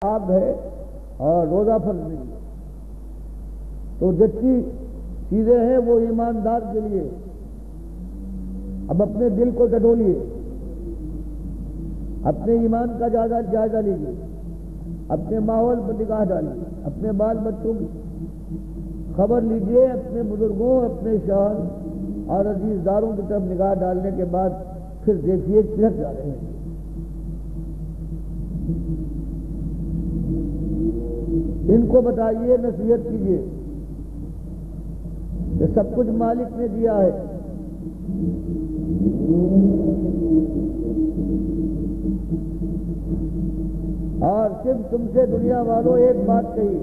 آب ہے اور روزہ فرض نہیں ہے. تو جتنی چیزیں ہیں وہ ایماندار کے لیے. اب اپنے دل کو ٹٹولیے، اپنے ایمان کا جائزہ لیجیے، اپنے ماحول پر نگاہ ڈالیے، اپنے بال بچوں کی خبر لیجیے، اپنے بزرگوں، اپنے شوہر اور عزیز داروں کی طرف نگاہ ڈالنے کے بعد پھر دیکھیے کدھر جا رہے ہیں. ان کو بتائیے، نصیحت کیجیے کہ سب کچھ مالک نے دیا ہے. اور صرف تم سے دنیا والوں ایک بات کہی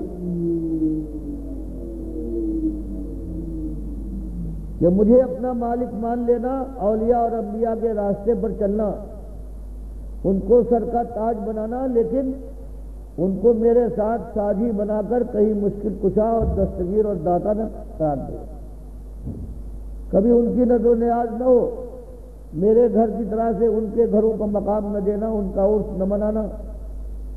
کہ مجھے اپنا مالک مان لینا، اولیاء اور انبیاء کے راستے پر چلنا، ان کو سر کا تاج بنانا، لیکن ان کو میرے ساتھ ساجی بنا کر کہیں مشکل کشا اور دستگیر اور داتا نہ قرار دے. کبھی ان کی نظر و نیاز نہ ہو، میرے گھر کی طرح سے ان کے گھروں کا مقام نہ دینا، ان کا عرس نہ منانا،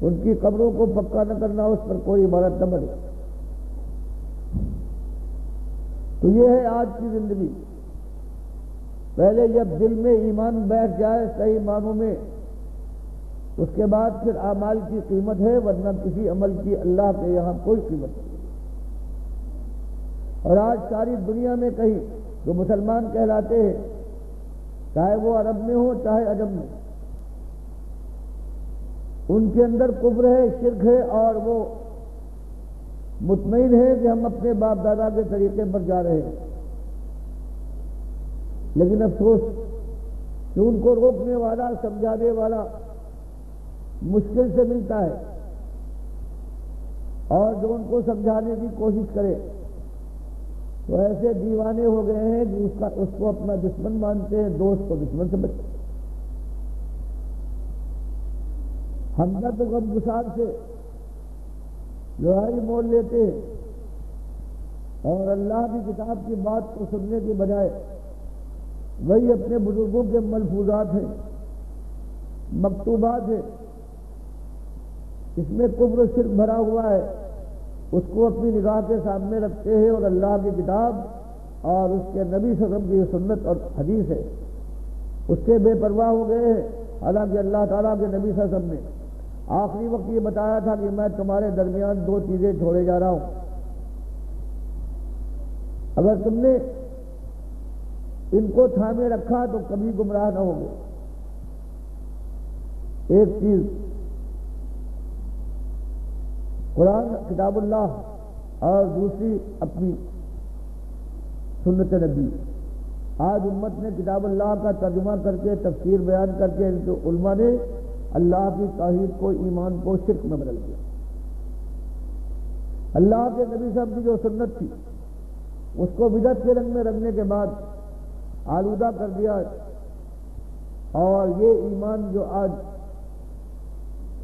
ان کی قبروں کو پکا نہ کرنا، اس پر کوئی عمارت نہ بنے. تو یہ ہے آج کی زندگی. پہلے جب دل میں ایمان بیٹھ جائے صحیح معنوں میں، اس کے بعد پھر اعمال کی قیمت ہے، ورنہ کسی عمل کی اللہ کے یہاں کوئی قیمت نہیں. اور آج ساری دنیا میں کہیں جو مسلمان کہلاتے ہیں، چاہے وہ عرب میں ہو چاہے عجم میں، ان کے اندر کفر ہے، شرک ہے، اور وہ مطمئن ہے کہ ہم اپنے باپ دادا کے طریقے پر جا رہے ہیں. لیکن افسوس کہ ان کو روکنے والا، سمجھانے والا مشکل سے ملتا ہے، اور جو ان کو سمجھانے کی کوشش کرے تو ایسے دیوانے ہو گئے ہیں کہ اس کو اپنا دشمن مانتے ہیں، دوست کو دشمن سمجھتے ہیں. ہمدرد و غمگسار سے لڑائی مول لیتے ہیں، اور اللہ کی کتاب کی بات کو سننے کے بجائے وہی اپنے بزرگوں کے ملفوظات ہیں، مکتوبات ہیں، اس میں کفر و شرک بھرا ہوا ہے، اس کو اپنی نگاہ کے سامنے رکھتے ہیں، اور اللہ کی کتاب اور اس کے نبی صلی اللہ علیہ وسلم کی سنت اور حدیث ہے اس سے بے پرواہ ہو گئے ہیں. حالانکہ اللہ تعالیٰ کے نبی صلی اللہ علیہ وسلم نے آخری وقت یہ بتایا تھا کہ میں تمہارے درمیان دو چیزیں چھوڑے جا رہا ہوں، اگر تم نے ان کو تھامے رکھا تو کبھی گمراہ نہ ہوگے. ایک چیز قرآن کتاب اللہ، اور دوسری اپنی سنت نبی. آج امت نے کتاب اللہ کا ترجمہ کر کے، تفسیر بیان کر کے، ان کے علماء نے اللہ کی توحید کو، ایمان کو شرک میں بدل دیا. اللہ کے نبی صاحب کی جو سنت تھی اس کو بدعت کے رنگ میں رنگنے کے بعد آلودہ کر دیا. اور یہ ایمان جو آج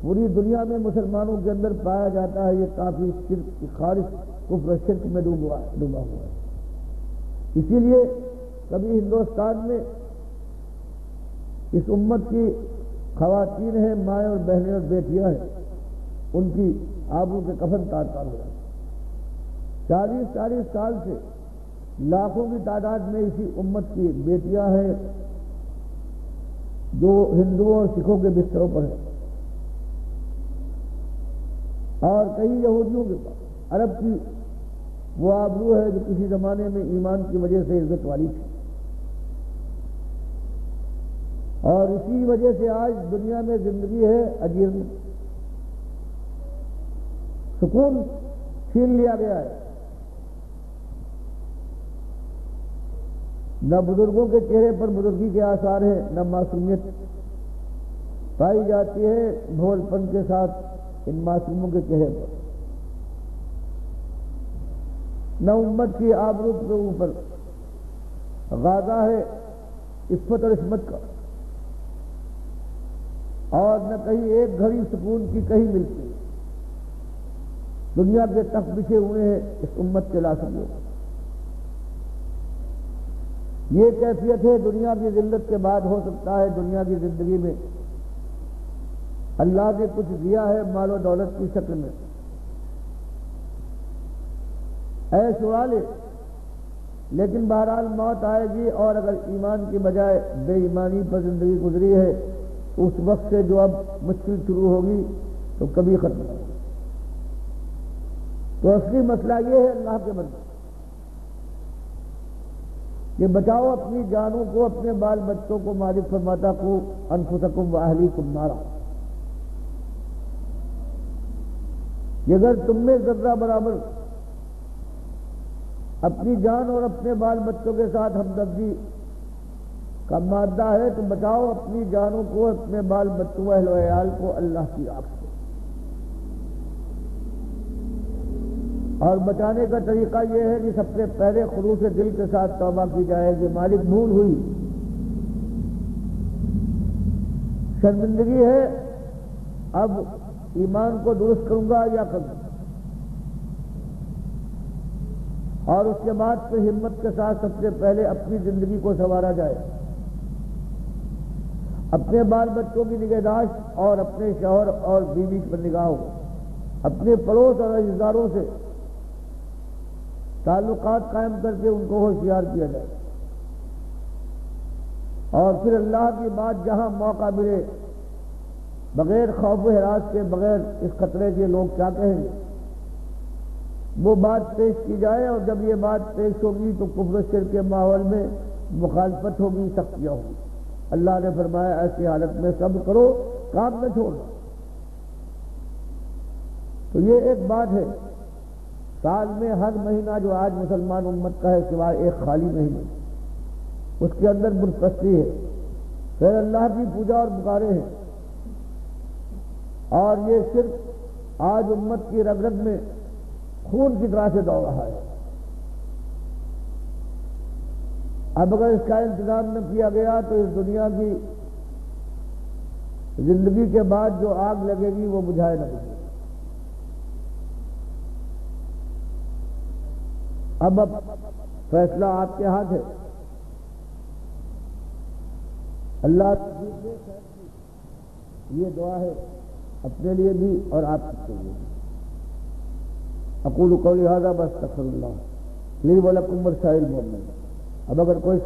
پوری دنیا میں مسلمانوں کے اندر پایا جاتا ہے، یہ کافی شرک، خالص کفر شرک میں ڈوبا ہوا ہے. اسی لیے کبھی ہندوستان میں اس امت کی خواتین ہیں، مائیں اور بہنیں اور بیٹیاں ہیں، ان کی آبرو کے کفن تار تار ہو جاتے. 40 سال سے لاکھوں کی تعداد میں اسی امت کی بیٹیاں ہیں جو ہندوؤں اور سکھوں کے بستروں پر ہیں، اور کئی یہودیوں کے پاس عرب کی وہ آبرو ہے جو کسی زمانے میں ایمان کی وجہ سے عزت والی تھی. اور اسی وجہ سے آج دنیا میں زندگی ہے عجیب، سکون چھین لیا گیا ہے. نہ بزرگوں کے چہرے پر بزرگی کے آثار ہیں، نہ معصومیت پائی جاتی ہے بھول پن کے ساتھ ان معصوموں کے چہرے پر. نہ امت کی آبرو کے اوپر غازہ ہے عفت اور عصمت کا، اور نہ کہیں ایک گھڑی سکون کی کہیں ملتی. دنیا کے تخت بچھے ہوئے ہیں اس امت کے لاشوں. یہ کیفیت ہے دنیا کی ذلت کے بعد. ہو سکتا ہے دنیا کی زندگی میں اللہ نے کچھ دیا ہے مال و دولت کی شکل میں، ایش والے، لیکن بہرحال موت آئے گی، اور اگر ایمان کی بجائے بے ایمانی پر زندگی گزری ہے تو اس وقت سے جو اب مشکل شروع ہوگی تو کبھی ختم نہیں ہوگی۔ تو اصلی مسئلہ یہ ہے اللہ کے بندے کہ بچاؤ اپنی جانوں کو، اپنے بال بچوں کو۔ مالک فرماتا کو انفسکم و اہلیکم نارا، کہ اگر تم میں ذرہ برابر اپنی جان اور اپنے بال بچوں کے ساتھ ہمدردی کا مادہ ہے تو بچاؤ اپنی جانوں کو، اپنے بال بچوں، اہل و عیال کو اللہ کی آگ سے۔ اور بچانے کا طریقہ یہ ہے کہ سب سے پہلے خلوص دل کے ساتھ توبہ کی جائے کہ مالک بھول ہوئی، شرمندگی ہے، اب ایمان کو درست کروں گا یا کروں گا۔ اور اس کے بعد پھر ہمت کے ساتھ سب سے پہلے اپنی زندگی کو سنوارا جائے، اپنے بال بچوں کی نگہداشت اور اپنے شوہر اور بیوی پر نگاہ ہو، اپنے پڑوس اور رشتہ داروں سے تعلقات قائم کر کے ان کو ہوشیار کیا جائے، اور پھر اللہ کی بات جہاں موقع ملے بغیر خوف و ہراس کے، بغیر اس خطرے کے لوگ کیا کہیں گے، وہ بات پیش کی جائے۔ اور جب یہ بات پیش ہوگی تو کفر و شرک کے ماحول میں مخالفت ہوگی، سختیاں ہوگی۔ اللہ نے فرمایا ایسی حالت میں صبر کرو، کام نہ چھوڑنا۔ تو یہ ایک بات ہے، سال میں ہر مہینہ جو آج مسلمان امت کا ہے سوائے ایک خالی مہینے، اس کے اندر بتپرستی ہے، پھر اللہ کی پوجا اور پکارے ہیں، اور یہ شرک آج امت کی رگ رگ میں خون کی طرح سے دوڑ رہا ہے۔ اب اگر اس کا انتظام نہ کیا گیا تو اس دنیا کی زندگی کے بعد جو آگ لگے گی وہ بجھائے نہ بجھے۔ اب فیصلہ آپ کے ہاتھ ہے، اللہ یہ دعا ہے اپنے لیے بھی اور آپ کے لیے بھی۔ اقول قولی ھذا واستغفر اللہ لی ولکم ولسائر المؤمنین۔ اب اگر کوئی